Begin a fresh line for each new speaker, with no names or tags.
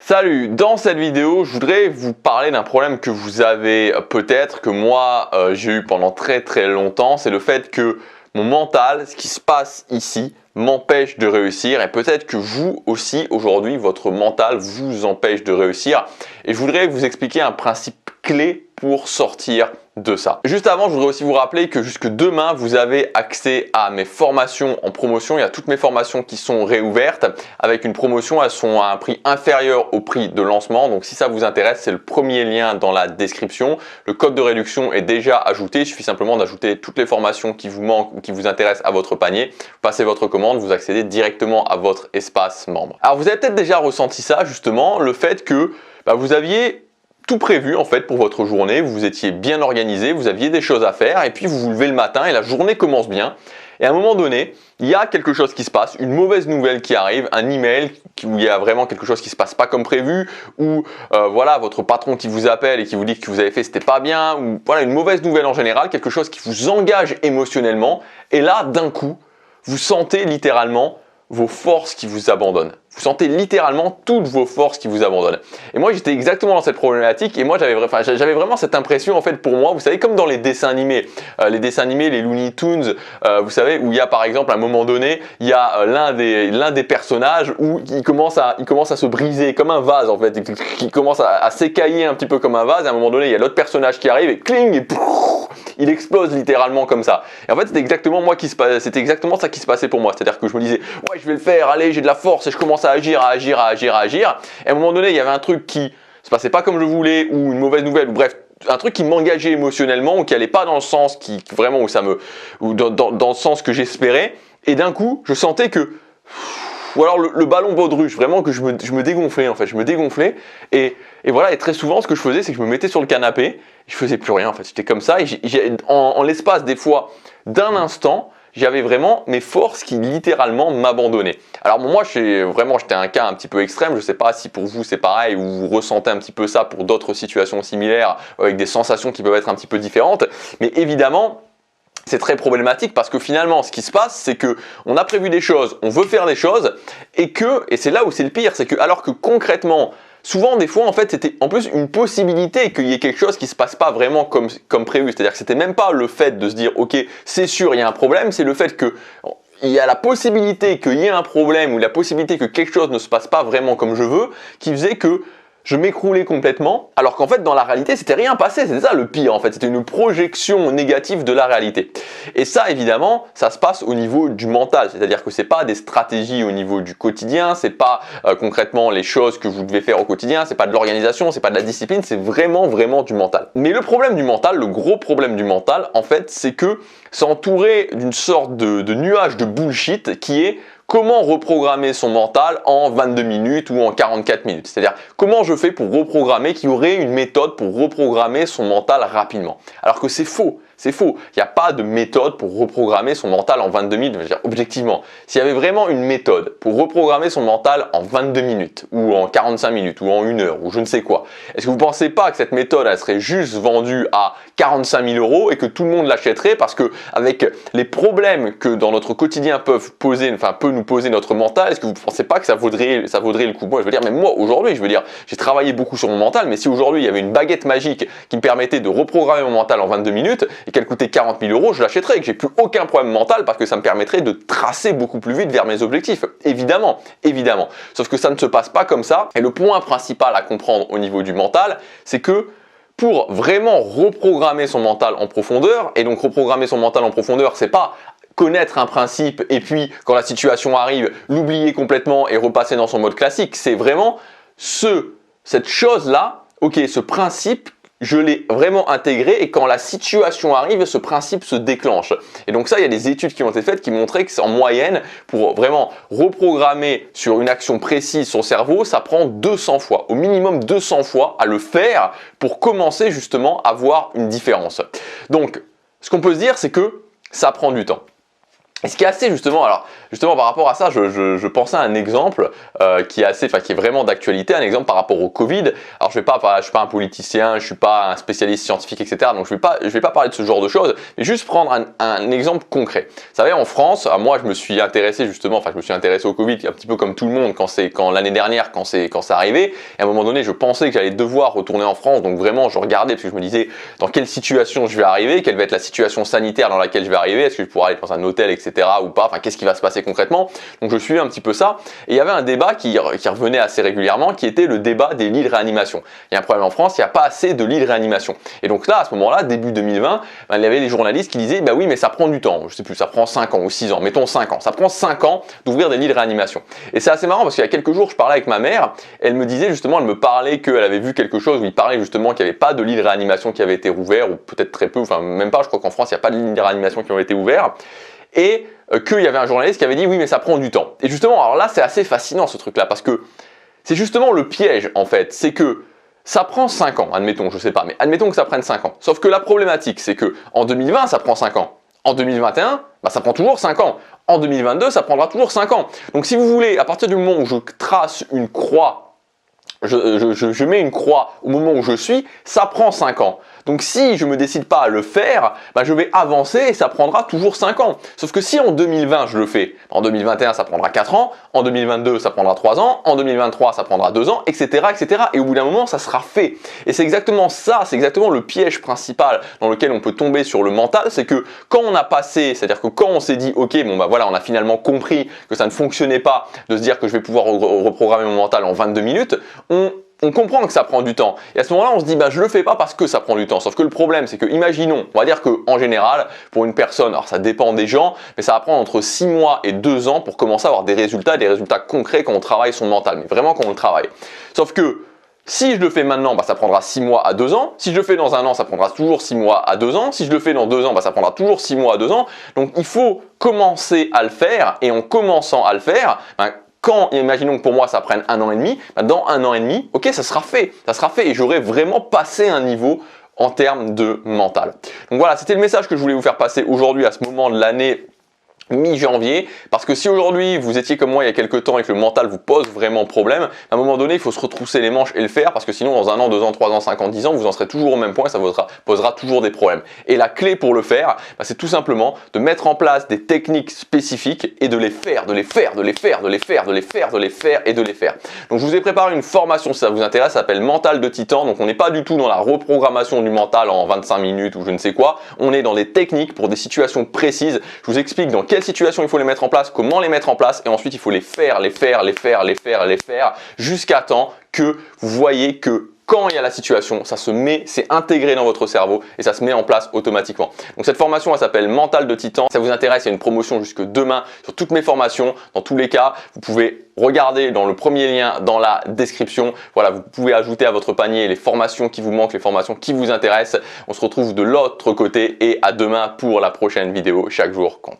Salut, dans cette vidéo, je voudrais vous parler d'un problème que vous avez peut-être, que moi j'ai eu pendant très longtemps, c'est le fait que mon mental, ce qui se passe ici, m'empêche de réussir et peut-être que vous aussi aujourd'hui, votre mental vous empêche de réussir et je voudrais vous expliquer un principe clé pour sortir de ça. Juste avant, je voudrais aussi vous rappeler que jusque demain, vous avez accès à mes formations en promotion. Il y a toutes mes formations qui sont réouvertes avec une promotion. Elles sont à un prix inférieur au prix de lancement. Donc si ça vous intéresse, c'est le premier lien dans la description. Le code de réduction est déjà ajouté. Il suffit simplement d'ajouter toutes les formations qui vous manquent ou qui vous intéressent à votre panier. Vous passez votre commande, vous accédez directement à votre espace membre. Alors vous avez peut-être déjà ressenti ça justement, le fait que vous aviez tout prévu en fait pour votre journée, vous étiez bien organisé, vous aviez des choses à faire et puis vous vous levez le matin et la journée commence bien et à un moment donné, il y a quelque chose qui se passe, une mauvaise nouvelle qui arrive, un email où il y a vraiment quelque chose qui se passe pas comme prévu ou voilà votre patron qui vous appelle et qui vous dit que ce que vous avez fait c'était pas bien ou voilà une mauvaise nouvelle en général, quelque chose qui vous engage émotionnellement et là d'un coup, vous sentez littéralement vos forces qui vous abandonnent. Vous sentez littéralement toutes vos forces qui vous abandonnent. Et moi, j'étais exactement dans cette problématique et moi, j'avais vraiment cette impression en fait pour moi, vous savez, comme dans les dessins animés, les Looney Tunes, vous savez, où il y a par exemple à un moment donné, il y a l'un des personnages où il commence à se briser comme un vase en fait, qui commence à s'écailler un petit peu comme un vase. Et à un moment donné, il y a l'autre personnage qui arrive et cling et pouf, il explose littéralement comme ça. Et en fait, c'était exactement ça qui se passait pour moi. C'est-à-dire que je me disais, ouais, je vais le faire, allez, j'ai de la force et je commence à agir. Et à un moment donné, il y avait un truc qui se passait pas comme je voulais ou une mauvaise nouvelle ou bref, un truc qui m'engageait émotionnellement ou qui allait pas dans le sens dans le sens que j'espérais. Et d'un coup, je sentais que ou alors le ballon baudruche, vraiment que je me dégonflais en fait, je me dégonflais et voilà, et très souvent ce que je faisais c'est que je me mettais sur le canapé, je faisais plus rien en fait, j'étais comme ça et en l'espace des fois d'un instant, j'avais vraiment mes forces qui littéralement m'abandonnaient. Alors moi j'étais un cas un petit peu extrême, je sais pas si pour vous c'est pareil ou vous ressentez un petit peu ça pour d'autres situations similaires avec des sensations qui peuvent être un petit peu différentes, mais évidemment c'est très problématique parce que finalement, ce qui se passe, c'est que on a prévu des choses, on veut faire des choses et c'est là où c'est le pire, c'est que alors que concrètement, souvent des fois en fait c'était en plus une possibilité qu'il y ait quelque chose qui se passe pas vraiment comme prévu, c'est-à-dire que c'était même pas le fait de se dire ok c'est sûr il y a un problème, c'est le fait que il y a la possibilité qu'il y ait un problème ou la possibilité que quelque chose ne se passe pas vraiment comme je veux qui faisait que je m'écroulais complètement, alors qu'en fait dans la réalité c'était rien passé, c'était ça le pire en fait, c'était une projection négative de la réalité. Et ça évidemment, ça se passe au niveau du mental, c'est-à-dire que c'est pas des stratégies au niveau du quotidien, c'est pas concrètement les choses que vous devez faire au quotidien, c'est pas de l'organisation, c'est pas de la discipline, c'est vraiment du mental. Mais le problème du mental, le gros problème du mental en fait, c'est que c'est entouré d'une sorte de nuage de bullshit qui est comment reprogrammer son mental en 22 minutes ou en 44 minutes. C'est-à-dire comment je fais pour reprogrammer, qu'il y aurait une méthode pour reprogrammer son mental rapidement. Alors que c'est faux. C'est faux. Il n'y a pas de méthode pour reprogrammer son mental en 22 minutes. Je veux dire, objectivement, s'il y avait vraiment une méthode pour reprogrammer son mental en 22 minutes ou en 45 minutes ou en 1 heure ou je ne sais quoi, est-ce que vous ne pensez pas que cette méthode elle serait juste vendue à 45 000 € et que tout le monde l'achèterait parce que avec les problèmes que dans notre quotidien peut nous poser notre mental, est-ce que vous ne pensez pas que ça vaudrait le coup? Moi, je veux dire, même moi aujourd'hui, j'ai travaillé beaucoup sur mon mental, mais si aujourd'hui il y avait une baguette magique qui me permettait de reprogrammer mon mental en 22 minutes, et qu'elle coûtait 40 000 €, je l'achèterais et que j'ai plus aucun problème mental parce que ça me permettrait de tracer beaucoup plus vite vers mes objectifs. Évidemment. Sauf que ça ne se passe pas comme ça. Et le point principal à comprendre au niveau du mental, c'est que pour vraiment reprogrammer son mental en profondeur, et donc reprogrammer son mental en profondeur, c'est pas connaître un principe et puis quand la situation arrive, l'oublier complètement et repasser dans son mode classique. C'est vraiment cette chose-là, ok, ce principe, je l'ai vraiment intégré et quand la situation arrive, ce principe se déclenche. Et donc ça, il y a des études qui ont été faites qui montraient que c'est en moyenne, pour vraiment reprogrammer sur une action précise son cerveau, ça prend 200 fois, au minimum 200 fois à le faire pour commencer justement à voir une différence. Donc, ce qu'on peut se dire, c'est que ça prend du temps. Et ce qui est assez justement, alors justement par rapport à ça, je pensais à un exemple qui est vraiment d'actualité, un exemple par rapport au Covid. Alors je suis pas un politicien, je suis pas un spécialiste scientifique, etc. Donc je vais pas parler de ce genre de choses, mais juste prendre un exemple concret. Vous savez, en France, moi je me suis intéressé au Covid un petit peu comme tout le monde quand l'année dernière, quand c'est arrivé. Et à un moment donné, je pensais que j'allais devoir retourner en France, donc vraiment je regardais parce que je me disais dans quelle situation je vais arriver, quelle va être la situation sanitaire dans laquelle je vais arriver, est-ce que je pourrai aller dans un hôtel, etc. ou pas, enfin qu'est-ce qui va se passer concrètement. Donc je suivais un petit peu ça, et il y avait un débat qui revenait assez régulièrement, qui était le débat des lits de réanimation. Il y a un problème en France, il n'y a pas assez de lits de réanimation. Et donc là, à ce moment-là, début 2020, il y avait les journalistes qui disaient, bah oui, mais ça prend du temps, je sais plus, ça prend 5 ans ou 6 ans, mettons 5 ans, ça prend 5 ans d'ouvrir des lits de réanimation. Et c'est assez marrant parce qu'il y a quelques jours, je parlais avec ma mère, elle me disait justement, elle me parlait qu'elle avait vu quelque chose où il parlait justement qu'il n'y avait pas de lits de réanimation qui avaient été ouverts, ou peut-être très peu, enfin même pas, je crois qu'en France, il n'y a pas de lits de réanimation qui ont été ouverts. Et qu'il y avait un journaliste qui avait dit oui mais ça prend du temps. Et justement, alors là c'est assez fascinant ce truc là, parce que c'est justement le piège en fait, c'est que ça prend 5 ans, admettons, je sais pas, mais admettons que ça prenne 5 ans. Sauf que la problématique c'est que en 2020 ça prend 5 ans, en 2021 bah, ça prend toujours 5 ans, en 2022 ça prendra toujours 5 ans. Donc si vous voulez, à partir du moment où je trace une croix, je mets une croix au moment où je suis, ça prend 5 ans. Donc si je me décide pas à le faire, bah je vais avancer et ça prendra toujours 5 ans. Sauf que si en 2020 je le fais, en 2021 ça prendra 4 ans, en 2022 ça prendra 3 ans, en 2023 ça prendra 2 ans, etc. etc. Et au bout d'un moment ça sera fait. Et c'est exactement ça, c'est exactement le piège principal dans lequel on peut tomber sur le mental, c'est que quand on a passé, c'est-à-dire que quand on s'est dit ok bon bah voilà on a finalement compris que ça ne fonctionnait pas de se dire que je vais pouvoir reprogrammer mon mental en 22 minutes, on comprend que ça prend du temps. Et à ce moment-là, on se dit, bah, je le fais pas parce que ça prend du temps. Sauf que le problème, c'est que, imaginons, on va dire que, en général, pour une personne, alors ça dépend des gens, mais ça va prendre entre 6 mois et 2 ans pour commencer à avoir des résultats concrets quand on travaille son mental. Mais vraiment quand on le travaille. Sauf que, si je le fais maintenant, bah, ça prendra 6 mois à 2 ans. Si je le fais dans un an, ça prendra toujours 6 mois à 2 ans. Si je le fais dans 2 ans, bah, ça prendra toujours 6 mois à 2 ans. Donc, il faut commencer à le faire. Et en commençant à le faire, bah, quand, imaginons que pour moi ça prenne 1 an et demi, bah dans 1 an et demi, ok, ça sera fait et j'aurai vraiment passé un niveau en termes de mental. Donc voilà, c'était le message que je voulais vous faire passer aujourd'hui à ce moment de l'année mi-janvier, parce que si aujourd'hui vous étiez comme moi il y a quelques temps et que le mental vous pose vraiment problème, à un moment donné il faut se retrousser les manches et le faire, parce que sinon dans 1 an, 2 ans, 3 ans, 5 ans, 10 ans vous en serez toujours au même point et ça vous posera toujours des problèmes. Et la clé pour le faire, bah, c'est tout simplement de mettre en place des techniques spécifiques et de les faire. Donc je vous ai préparé une formation si ça vous intéresse, ça s'appelle Mental de Titan. Donc on n'est pas du tout dans la reprogrammation du mental en 25 minutes ou je ne sais quoi, on est dans des techniques pour des situations précises. Je vous explique dans quelle situation il faut les mettre en place, comment les mettre en place, et ensuite il faut les faire jusqu'à temps que vous voyez que quand il y a la situation, ça se met, c'est intégré dans votre cerveau et ça se met en place automatiquement. Donc cette formation, elle s'appelle Mental de Titan. Si ça vous intéresse, il y a une promotion jusque demain sur toutes mes formations. Dans tous les cas, vous pouvez regarder dans le premier lien dans la description. Voilà, vous pouvez ajouter à votre panier les formations qui vous manquent, les formations qui vous intéressent. On se retrouve de l'autre côté et à demain pour la prochaine vidéo. Chaque jour compte.